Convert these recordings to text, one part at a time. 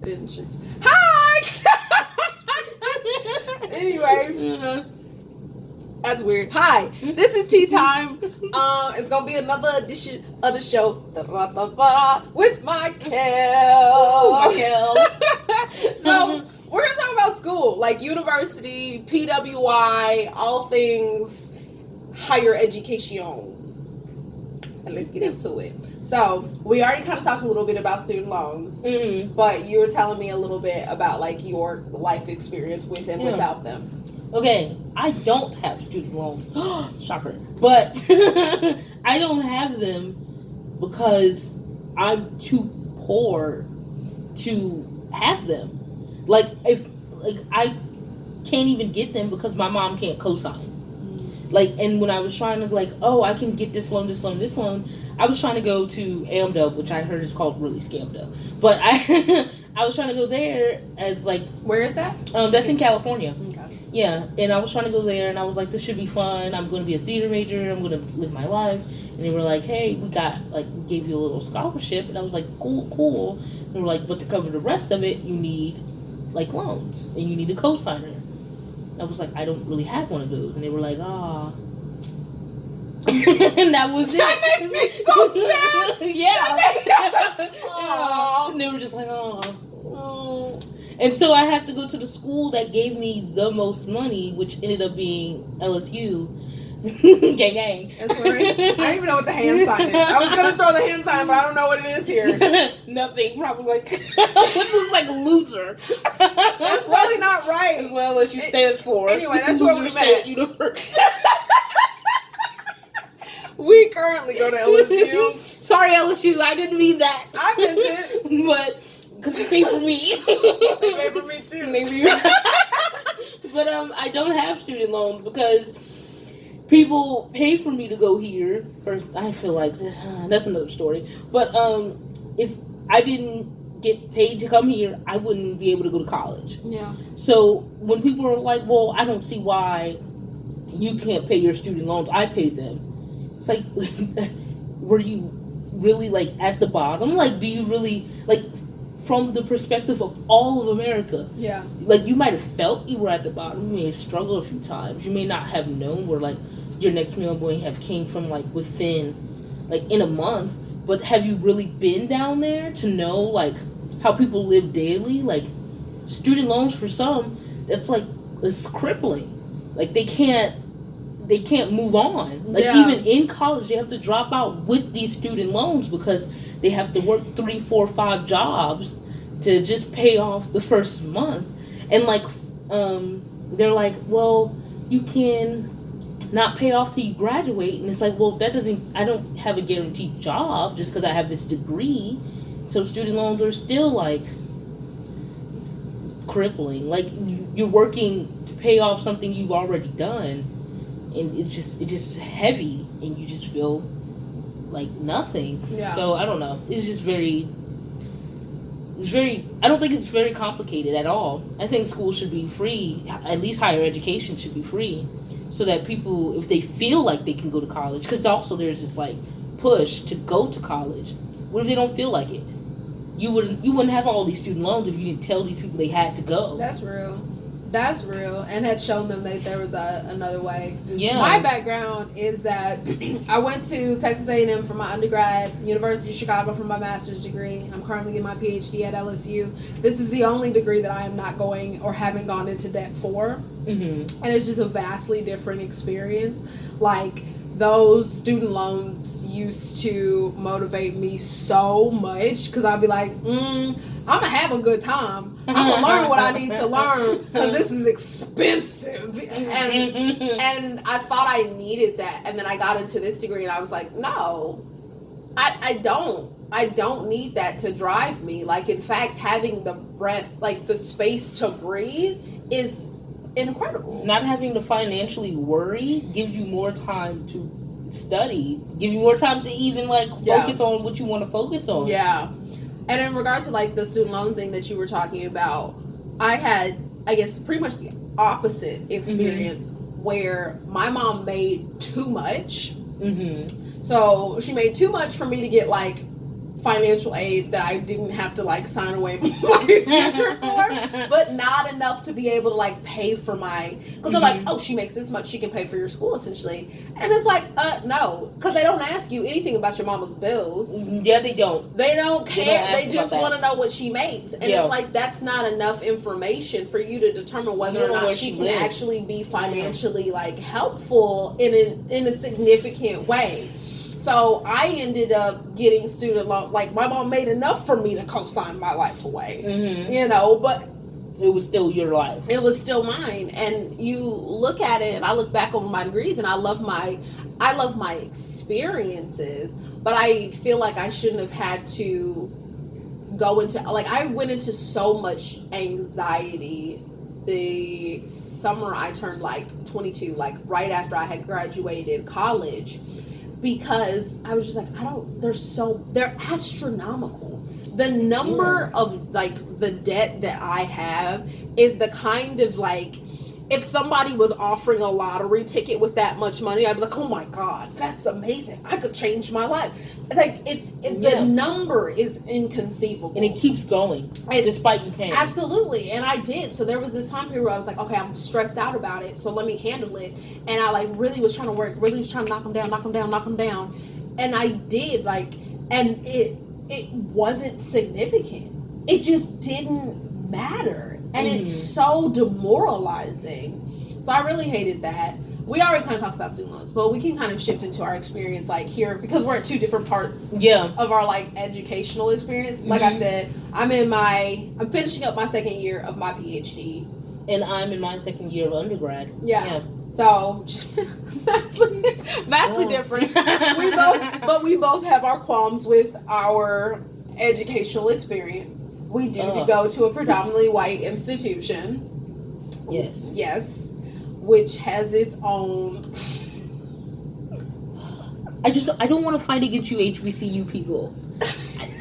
didn't shoot you. Hi! Anyway. That's weird. Hi, this is Tea Time. It's gonna be another edition of the show with Michal. So we're gonna talk about school, like university, PWI, all things higher education. And let's get into it. So we already kind of talked a little bit about student loans, but you were telling me a little bit about like your life experience with and without them. Okay, I don't have student loans. Shocker. But I don't have them because I'm too poor to have them. Like I can't even get them because my mom can't co-sign. Like, and when I was trying to I can get this loan, I was trying to go to AMW, which I heard is called really scammed up. But I was trying to go there as where is that? That's in California. Okay. Yeah, and I was trying to go there, and I was like, this should be fun. I'm going to be a theater major. I'm going to live my life. And they were like, hey, we gave you a little scholarship. And I was like, cool. And they were like, but to cover the rest of it, you need, loans. And you need a cosigner. I was like, I don't really have one of those. And they were like, ah. And that was it. That made me so sad. Yeah. And they were just like, oh. And so I had to go to the school that gave me the most money, which ended up being LSU. gang. That's right. I don't even know what the hand sign is. I was going to throw the hand sign, but I don't know what it is here. Nothing. Probably which looks like a loser. That's probably not right. As well as you stand for. Anyway, that's where we met. University. We currently go to LSU. Sorry, LSU. I didn't mean that. I meant it. But... because you pay for me. They pay for me too. Maybe. But I don't have student loans because people pay for me to go here. I feel like that's another story. But if I didn't get paid to come here, I wouldn't be able to go to college. Yeah. So when people are like, well, I don't see why you can't pay your student loans, I paid them. It's like, were you really at the bottom? Do you really from the perspective of all of America. Yeah. You might have felt you were at the bottom. You may have struggled a few times. You may not have known where, your next meal going have came from, within, in a month. But have you really been down there to know, how people live daily? Student loans for some, that's, it's crippling. They can't move on. Even in college, they have to drop out with these student loans because they have to work 3, 4, 5 jobs to just pay off the first month. And they're like, well, you can not pay off till you graduate. And it's well, I don't have a guaranteed job just because I have this degree. So student loans are still crippling. You're working to pay off something you've already done. And it's just heavy and you just feel nothing. Yeah. So I don't know. It's very I don't think it's very complicated at all. I think school should be free. At least higher education should be free so that people, if they feel like they can go to college, because also there's this push to go to college. What if they don't feel like it? You wouldn't have all these student loans if you didn't tell these people they had to go. That's real. And had shown them that there was another way. Yeah. My background is that I went to Texas A&M for my undergrad, University of Chicago for my master's degree. I'm currently getting my PhD at LSU. This is the only degree that I am not going or haven't gone into debt for. Mm-hmm. And it's just a vastly different experience. Those student loans used to motivate me so much because I'd be like, I'm going to have a good time. I'm going to learn what I need to learn because this is expensive. And I thought I needed that. And then I got into this degree and I was like, no, I don't. I don't need that to drive me. In fact, having the breath, the space to breathe is incredible. Not having to financially worry gives you more time to study, give you more time to even focus on what you want to focus on. Yeah. And in regards to the student loan thing that you were talking about, I had, I guess, pretty much the opposite experience where my mom made too much. So she made too much for me to get financial aid that I didn't have to like sign away my future for, but not enough to be able to like pay for my, because they're like, oh, she makes this much, she can pay for your school essentially. And it's like, no, because they don't ask you anything about your mama's bills. Yeah, they don't. They don't care. They just want to know what she makes. And it's like, that's not enough information for you to determine whether or not she can actually be financially like helpful in a significant way. So I ended up getting student loan. Like, my mom made enough for me to co-sign my life away, but it was still your life. It was still mine. And you look at it, and I look back on my degrees, and I love my experiences, but I feel like I shouldn't have had to go into, like, I went into so much anxiety the summer I turned like 22, like right after I had graduated college, because I was just like, they're astronomical. The number of like the debt that I have is the kind of like, if somebody was offering a lottery ticket with that much money, I'd be like, oh my God, that's amazing. I could change my life. Like, the number is inconceivable. And it keeps going, despite you paying. Absolutely. And I did. So there was this time period where I was like, okay, I'm stressed out about it, so let me handle it. And I like really was trying to knock them down. And I did, like, and it wasn't significant. It just didn't matter. And it's so demoralizing. So I really hated that. We already kind of talked about student loans, but we can kind of shift into our experience, like, here, because we're at two different parts of our, like, educational experience. Like I said, I'm finishing up my second year of my PhD. And I'm in my second year of undergrad. Yeah. So, vastly different. We both have our qualms with our educational experience. We do go to a predominantly white institution. Yes. Which has its own. I don't want to fight against you HBCU people.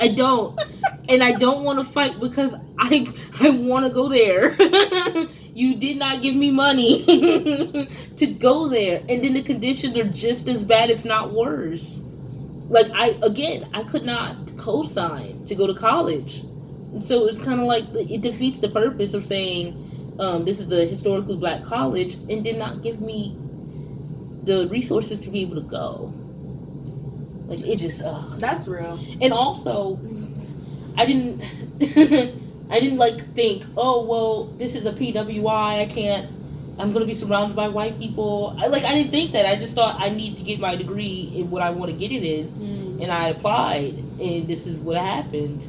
I don't. And I don't want to fight because I want to go there. You did not give me money to go there. And then the conditions are just as bad, if not worse. Like, I could not co-sign to go to college. So it's kind of like, it defeats the purpose of saying, this is a historically black college, and did not give me the resources to be able to go. Like, it just, That's real. And also, I didn't like think, oh, well, this is a PWI, I'm going to be surrounded by white people. I didn't think that. I just thought I need to get my degree in what I want to get it in. And I applied, and this is what happened.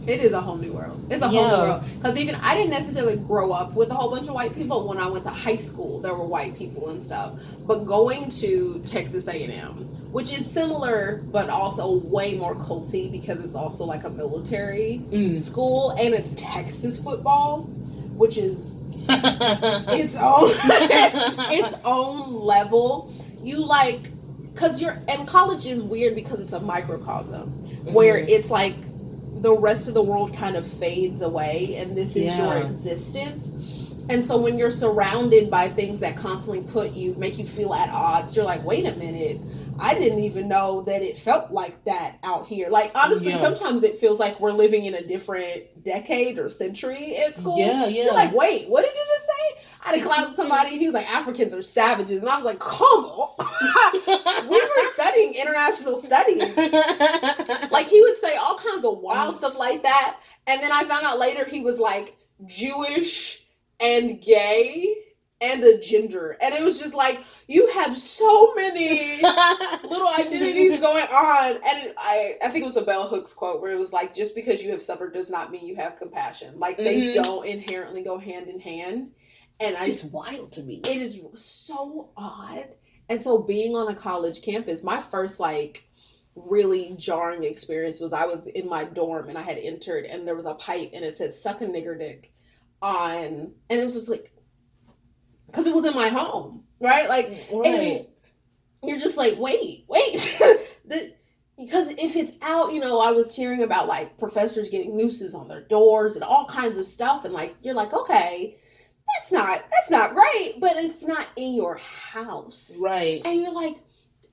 It is a whole new world. It's a whole new world. Because even I didn't necessarily grow up with a whole bunch of white people. When I went to high school, there were white people and stuff. But going to Texas A&M, which is similar, but also way more culty because it's also like a military school, and it's Texas football, which is its own level. You like, because and college is weird because it's a microcosm where it's like, the rest of the world kind of fades away, and this is your existence. And so when you're surrounded by things that constantly make you feel at odds, you're like, wait a minute, I didn't even know that it felt like that out here. Like, honestly, sometimes it feels like we're living in a different decade or century at school. You're like, wait, what did you just say? I had a class with somebody, and he was like, Africans are savages. And I was like, come on. We were studying international studies. Like, he would say all kinds of wild stuff like that. And then I found out later he was like Jewish and gay and a ginger. And it was just like, you have so many little identities going on. And I think it was a Bell Hooks quote where it was like, just because you have suffered does not mean you have compassion. Like, they don't inherently go hand in hand. And it's just wild to me. It is so odd. And so being on a college campus, my first like really jarring experience was I was in my dorm and I had entered, and there was a pipe and it said "suck a nigger dick" on, and it was just like, because it was in my home, right? Like, and you're just like, wait. Because if it's out, I was hearing about like professors getting nooses on their doors and all kinds of stuff, and like, you're like, okay, that's not great, but it's not in your house. Right. And you're like,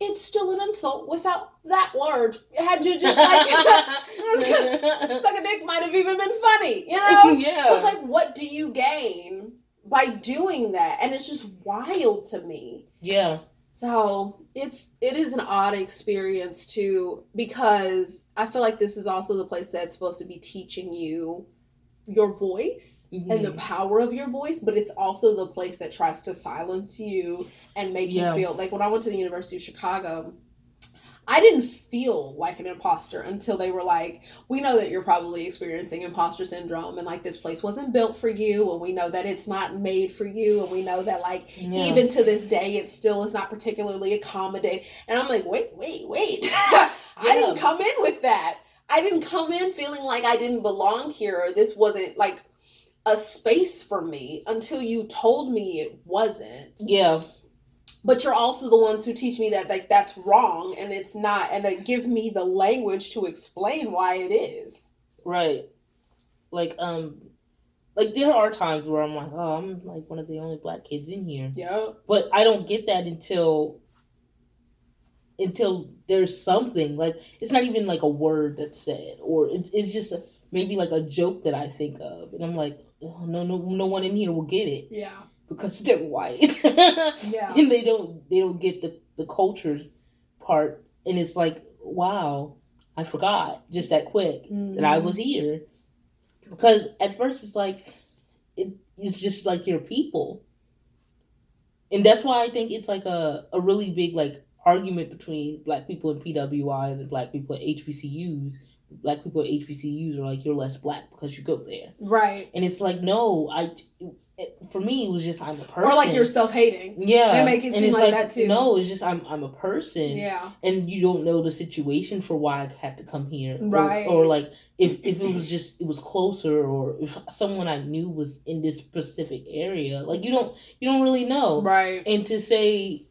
it's still an insult without that word. Had you just like suck a dick might have even been funny, you know? Yeah. Because like, what do you gain by doing that? And it's just wild to me. Yeah. So it is an odd experience too, because I feel like this is also the place that's supposed to be teaching you your voice and the power of your voice, but it's also the place that tries to silence you and make you feel like, when I went to the University of Chicago, I didn't feel like an imposter until they were like, we know that you're probably experiencing imposter syndrome, and like, this place wasn't built for you, and we know that it's not made for you, and we know that like even to this day it still is not particularly accommodating. And I'm like, wait I didn't come in with that. I didn't come in feeling like I didn't belong here, or this wasn't like a space for me, until you told me it wasn't. Yeah. But you're also the ones who teach me that like that's wrong and it's not, and they give me the language to explain why it is. Right. Like there are times where I'm like, oh, I'm like one of the only black kids in here. Yeah. But I don't get that until there's something, like, it's not even like a word that's said, or it's just maybe like a joke that I think of, and I'm like, oh, no one in here will get it. Yeah. Because they're white. Yeah. And they don't get the culture part, and it's like, wow, I forgot just that quick that I was here. Because at first it's like it's just like your people. And that's why I think it's like a really big like argument between black people in PWIs and black people at HBCUs. Black people at HBCUs are like, you're less black because you go there. Right. And it's like, no, for me, it was just, I'm a person. Or like you're self-hating. Yeah. They make it seem like that too. No, it's just, I'm a person. Yeah. And you don't know the situation for why I had to come here. Right. Or like, if it was just, it was closer, or if someone I knew was in this specific area. Like, you don't really know. Right. And to say,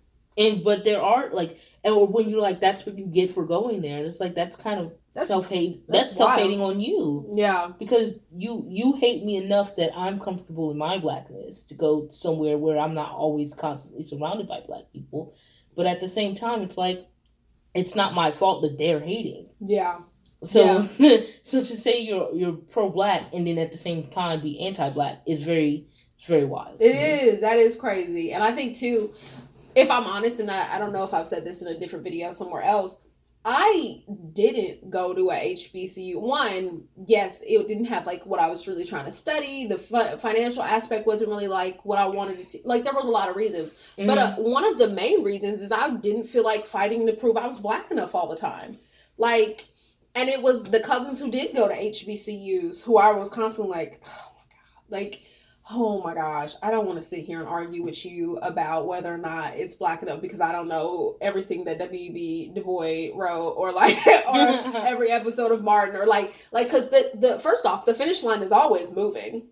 but there are like, and when you're like, that's what you get for going there. And it's like, that's kind of self-hate. That's self-hating on you. Yeah. Because you hate me enough that I'm comfortable in my blackness to go somewhere where I'm not always constantly surrounded by black people. But at the same time, it's like, it's not my fault that they're hating. Yeah. So so to say you're pro-black and then at the same time be anti-black is very, very wild. It is. That is crazy. And I think too, if I'm honest, and I don't know if I've said this in a different video somewhere else, I didn't go to a HBCU. One, yes, it didn't have like what I was really trying to study. The financial aspect wasn't really like what I wanted to see. Like, there was a lot of reasons. Mm-hmm. But one of the main reasons is I didn't feel like fighting to prove I was black enough all the time. Like, and it was the cousins who did go to HBCUs who I was constantly like, oh my God, like, oh my gosh, I don't want to sit here and argue with you about whether or not it's black enough, because I don't know everything that W.B. Du Bois wrote, or like, or every episode of Martin, or like, because the first off, the finish line is always moving,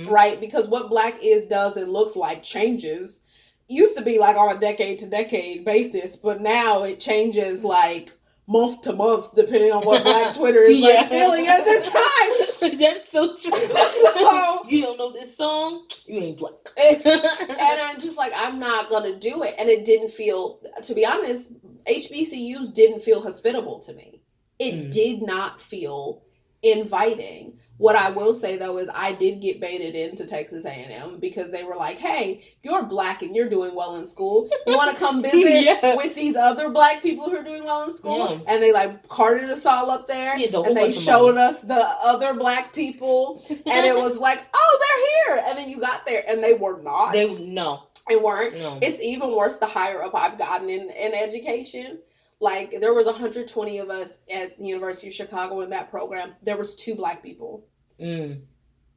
right? Because what black is, does, and looks like changes. Used to be like on a decade to decade basis, but now it changes like month to month, depending on what Black Twitter is like feeling at this time. That's so true. So, you don't know this song, you ain't black. And I'm just like, I'm not gonna do it. And it didn't feel, to be honest, HBCUs didn't feel hospitable to me. It did not feel inviting. What I will say though is I did get baited into Texas A&M because they were like, hey, you're black and you're doing well in school. You want to come visit with these other black people who are doing well in school? Yeah. And they like carted us all up there, and they showed us the other black people, and it was like, oh, they're here. And then you got there and they were not. No. They weren't. No. It's even worse the higher up I've gotten in education. Like, there was 120 of us at the University of Chicago in that program. There was 2 black people.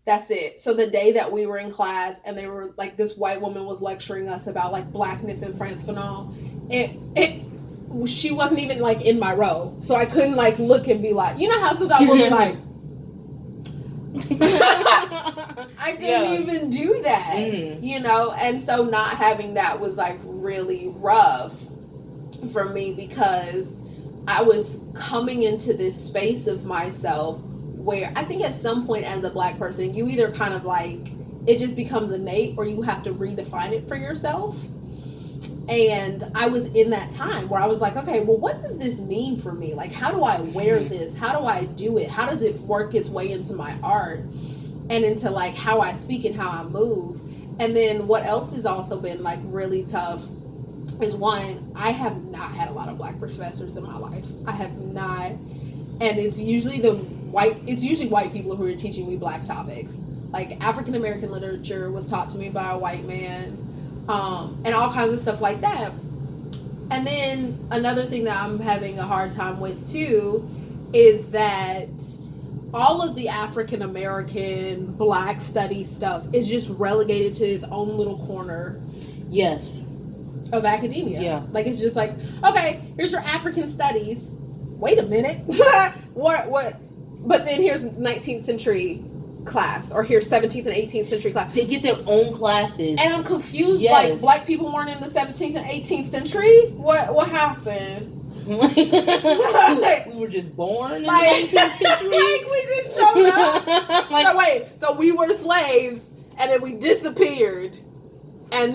That's it. So the day that we were in class and they were like, this white woman was lecturing us about like blackness in France Fanon, she wasn't even like in my row. So I couldn't like look and be like, you know how sometimes we'll be like, I couldn't even do that, you know? And so not having that was like really rough for me, because I was coming into this space of myself where I think at some point as a black person, you either kind of like, it just becomes innate, or you have to redefine it for yourself. And I was in that time where I was like, okay, well, what does this mean for me? Like, how do I wear this? How do I do it? How does it work its way into my art and into like how I speak and how I move? And then what else has also been like really tough is, one, I have not had a lot of black professors in my life. I have not. And it's usually white people who are teaching me black topics. Like African American literature was taught to me by a white man, and all kinds of stuff like that. And then another thing that I'm having a hard time with too is that all of the African American black study stuff is just relegated to its own little corner. Yes. Of academia. Yeah. Like it's just like, okay, here's your African studies. Wait a minute. what? But then here's 19th century class, or here's 17th and 18th century class. They get their own classes. And I'm confused. Yes. Like, black people weren't in the 17th and 18th century? What happened? We were just born in the 19th century. Like, we just showed up. Like, no, wait. So we were slaves, and then we disappeared. And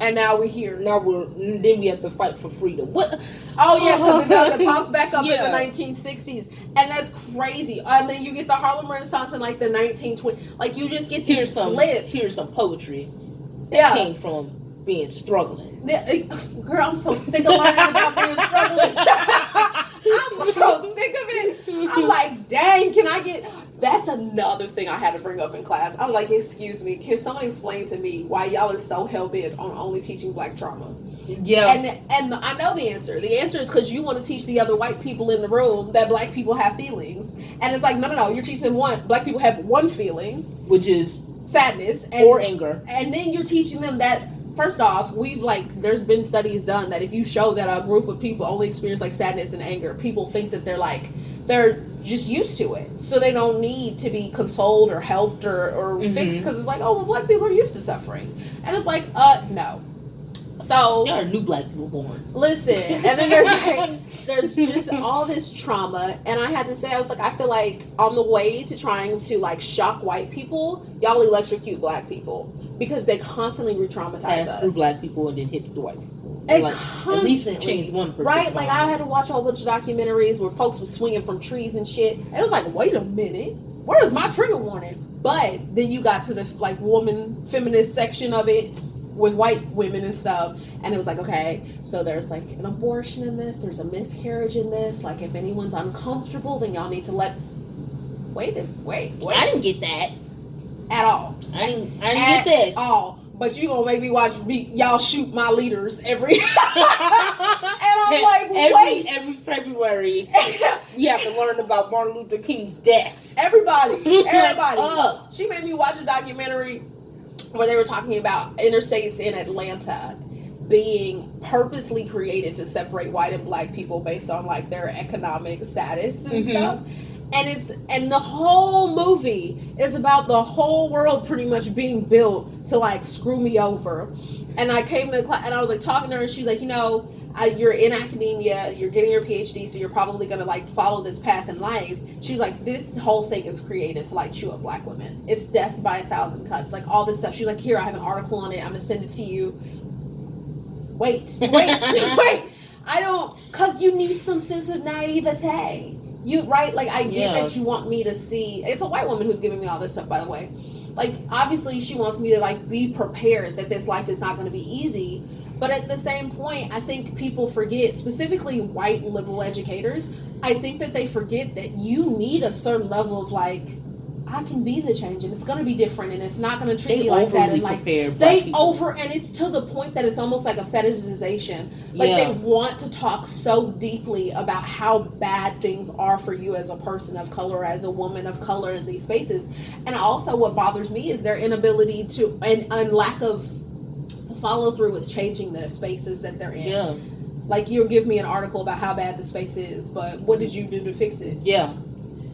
now we're here. Then we have to fight for freedom. What? Oh yeah, because it pops back up in the 1960s, and that's crazy. And then you get the Harlem Renaissance in like the 1920s. Like you just get these flips. Here's some poetry that came from being struggling. Yeah, girl, I'm so sick of learning about being struggling. I'm so sick of it. I'm like, dang, can I get? That's another thing I had to bring up in class. I was like, excuse me, can someone explain to me why y'all are so hell-bent on only teaching black trauma? Yeah. And I know the answer. The answer is because you want to teach the other white people in the room that black people have feelings. And it's like, no, you're teaching black people have one feeling. Which is sadness. Or anger. And then you're teaching them that, first off, there's been studies done that if you show that a group of people only experience like sadness and anger, people think that they're just used to it, so they don't need to be consoled or helped or fixed, because it's like, oh, well, black people are used to suffering, and it's like, no. So there are new black people born. Listen, and then there's just all this trauma, and I had to say, I was like, I feel like on the way to trying to like shock white people, y'all electrocute black people because they constantly re-traumatize us. Through black people and then hits the white people. And like, constantly, at least change one person. Right? Like I had to watch a whole bunch of documentaries where folks were swinging from trees and shit, and it was like, wait a minute, where is my trigger warning? But then you got to the like woman feminist section of it with white women and stuff, and it was like, okay, so there's like an abortion in this, there's a miscarriage in this, like if anyone's uncomfortable, then y'all need to wait. I didn't get that at all. I didn't get this at all. But you gonna make me watch y'all shoot my leaders every and I'm like, wait. Every February we have to learn about Martin Luther King's death. Everybody. She made me watch a documentary where they were talking about interstates in Atlanta being purposely created to separate white and black people based on like their economic status and stuff. And the whole movie is about the whole world pretty much being built to like screw me over. And I came to class and I was like talking to her, and she's like, you're in academia, you're getting your PhD, so you're probably gonna like follow this path in life. She's like, this whole thing is created to like chew up black women. It's death by 1,000 cuts, like all this stuff. She's like, here, I have an article on it, I'm gonna send it to you. Wait. I don't, cause you need some sense of naivete. Like I get that you want me to see. It's a white woman who's giving me all this stuff, by the way. Like obviously she wants me to like be prepared that this life is not going to be easy. But at the same point, I think people forget, specifically white liberal educators, I think that they forget that you need a certain level of like, I can be the change, and it's going to be different, and it's not going to treat me like that. And like and it's to the point that it's almost like a fetishization. Like they want to talk so deeply about how bad things are for you as a person of color, as a woman of color in these spaces. And also, what bothers me is their inability to and lack of follow through with changing the spaces that they're in. Yeah. Like you'll give me an article about how bad the space is, but what did you do to fix it? Yeah.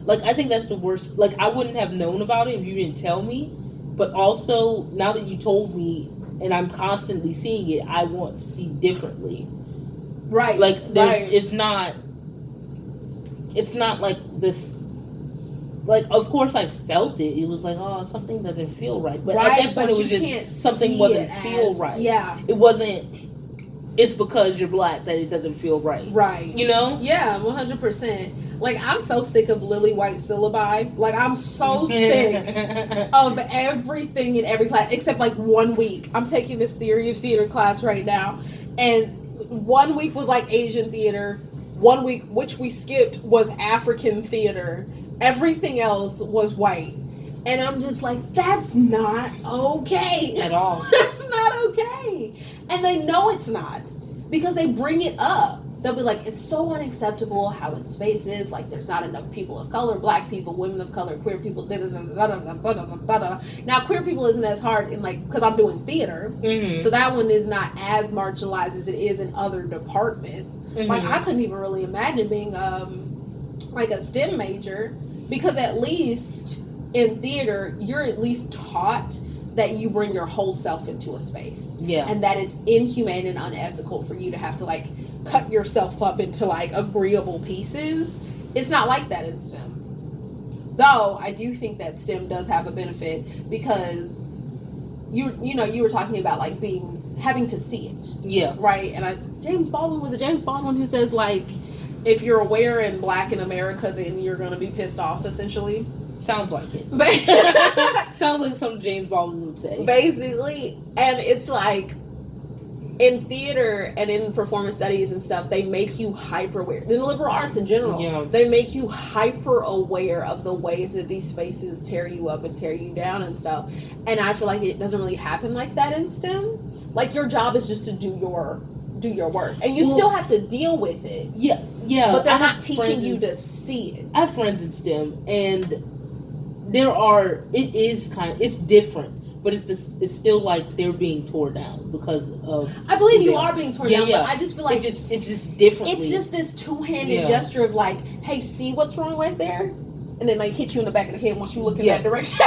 Like, I think that's the worst. Like, I wouldn't have known about it if you didn't tell me. But also, now that you told me, and I'm constantly seeing it, I want to see differently. Right. Like, it's not like this. Like, of course, I felt it. It was like, oh, something doesn't feel right. But at that point, it was just something wasn't feel right. Yeah. It wasn't. it's because you're black that it doesn't feel right. Right. You know? Yeah, 100%. Like, I'm so sick of lily white syllabi. Like, I'm so sick of everything in every class, except like 1 week. I'm taking this theory of theater class right now, and 1 week was like Asian theater. 1 week, which we skipped, was African theater. Everything else was white. And I'm just like, that's not okay. At all. That's not okay. And they know it's not. Because they bring it up. They'll be like, it's so unacceptable how in spaces, like, there's not enough people of color, black people, women of color, queer people, da da da da da da da da da. Now, queer people isn't as hard in, like, because I'm doing theater. Mm-hmm. So that one is not as marginalized as it is in other departments. Mm-hmm. Like, I couldn't even really imagine being, like, a STEM major. Because at least in theater, you're at least taught that you bring your whole self into a space. Yeah. And that it's inhumane and unethical for you to have to, like, cut yourself up into, like, agreeable pieces. It's not like that in STEM. Though, I do think that STEM does have a benefit because you were talking about, like, having to see it. Yeah. Right? And James Baldwin who says, like, if you're aware and black in America, then you're going to be pissed off, essentially. Sounds like it. But sounds like something James Baldwin would say. Basically. And it's like, in theater and in performance studies and stuff, they make you hyper aware. In the liberal arts in general, yeah. They make you hyper aware of the ways that these spaces tear you up and tear you down and stuff. And I feel like it doesn't really happen like that in STEM. Like, your job is just to do your work, and you still have to deal with it. Yeah. But they're not teaching you to see it. I have friends in STEM, and it's different, but it's still like they're being torn down because of. I believe you are being torn down, yeah. but I just feel like it's just different. It's just this two-handed gesture of like, hey, see what's wrong right there, and then like hit you in the back of the head once you look in that direction.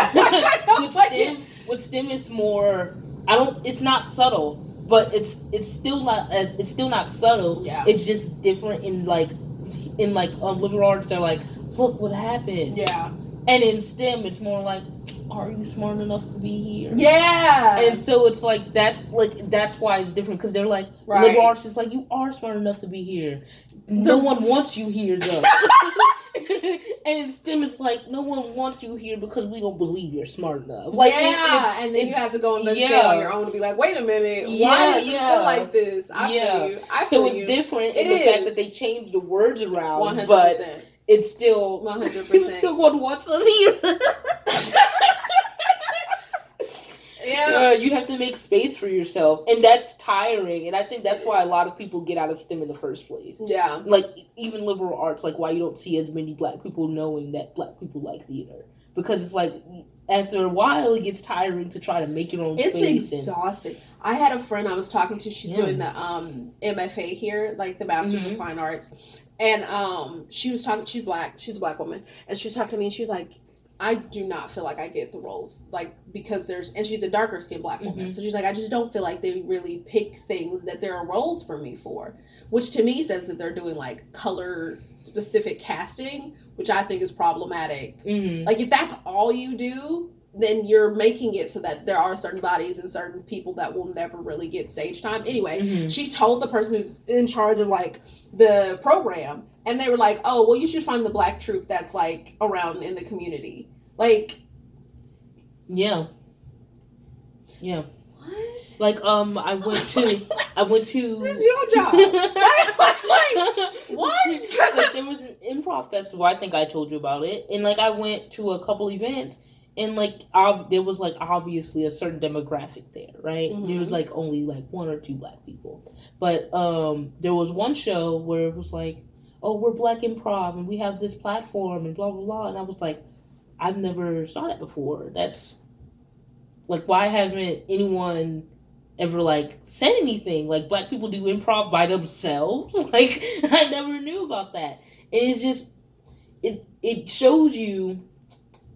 With STEM, it's more. It's not subtle. But it's still not subtle. Yeah. It's just different in liberal arts. They're like, look what happened. Yeah. And in STEM, it's more like, are you smart enough to be here? Yeah. And so it's like that's why it's different, because they're like, right. Liberal arts is like, you are smart enough to be here. No one wants you here though. And in STEM, it's like, no one wants you here because we don't believe you're smart enough. Like, and then you have to go investigate on your own to be like, wait a minute, why does it feel like this? I feel you. So it's different in the fact that they changed the words around, 100%. But it's still 100%. No one wants us here. Yeah, you have to make space for yourself, and that's tiring. And I think that's why a lot of people get out of STEM in the first place. Yeah, like even liberal arts, like why you don't see as many black people knowing that black people like theater, because it's like after a while it gets tiring to try to make your own space. It's exhausting. I had a friend I was talking to. She's doing the MFA here, like the Masters of Fine Arts, and she was talking. She's black. She's a black woman, and she was talking to me, and she was like, I do not feel like I get the roles, like, because and she's a darker skinned black woman. So she's like, I just don't feel like they really pick things that there are roles for me for, which to me says that they're doing like color specific casting, which I think is problematic. Like, if that's all you do, then you're making it so that there are certain bodies and certain people that will never really get stage time. Anyway, she told the person who's in charge of like the program, and they were like, oh, well, you should find the black troupe that's like around in the community. Like, yeah. What? Like, I went to This is your job. What? Like, there was an improv festival, I think I told you about it, and like I went to a couple events, and like there was like obviously a certain demographic there, right? There was like only like 1 or 2 black people, but there was one show where it was like, oh, we're black improv and we have this platform and blah blah blah, and I was like, I've never saw that before. That's like, why haven't anyone ever like said anything? Like, black people do improv by themselves. Like, I never knew about that. And it's just it shows you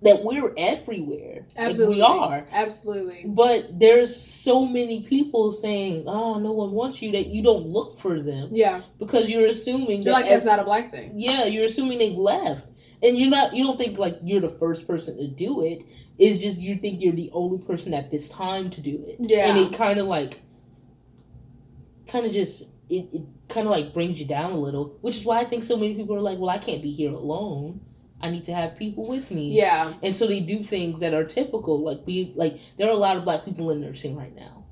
that we're everywhere. Absolutely. Like, we are. Absolutely. But there's so many people saying, oh, no one wants you, that you don't look for them. Yeah. Because you're assuming you're like, that's not a black thing. Yeah, you're assuming they left. And you don't think like you're the first person to do it. It's just you think you're the only person at this time to do it. Yeah. And it kind of like kind of just it kind of like brings you down a little, which is why I think so many people are like, well, I can't be here alone. I need to have people with me. Yeah. And so they do things that are typical, like there are a lot of black people in nursing right now.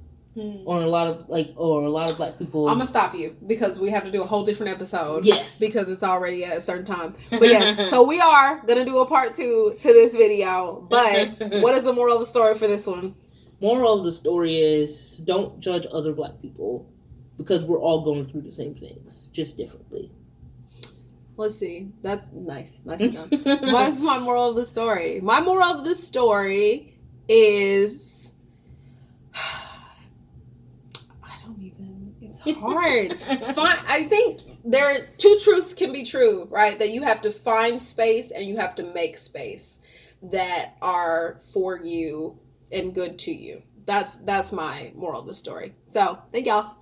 Or a lot of black people. I'm gonna stop you because we have to do a whole different episode. Yes, because it's already at a certain time. But yeah, so we are gonna do a part 2 to this video. But what is the moral of the story for this one? Moral of the story is don't judge other black people because we're all going through the same things, just differently. Let's see. That's nice. Nicely done. What's my moral of the story? My moral of the story is. It's hard. I think two truths can be true, right? That you have to find space and you have to make space that are for you and good to you. That's my moral of the story. So thank y'all.